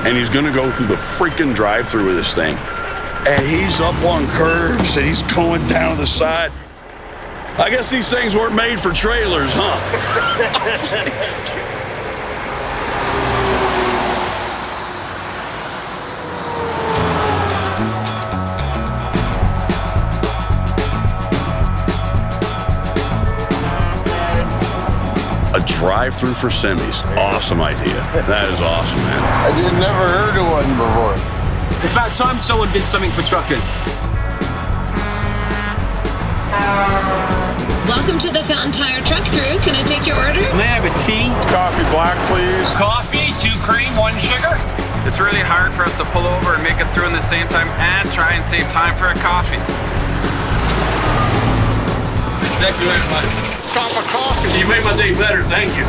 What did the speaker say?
and he's gonna go through the freaking drive-through with this thing. And he's up on curves, and he's going down the side. I guess these things weren't made for trailers, huh? A drive-through for semis. Awesome idea. That is awesome, man. I just never heard of one before. It's about time someone did something for truckers. Welcome to the Fountain Tire Truck Thru. Can I take your order? Can I have a tea? Coffee black, please. Coffee, 2 cream, 1 sugar. It's really hard for us to pull over and make it through in the same time and try and save time for a coffee. Thank you very much. Cup of coffee. You made my day better, thank you.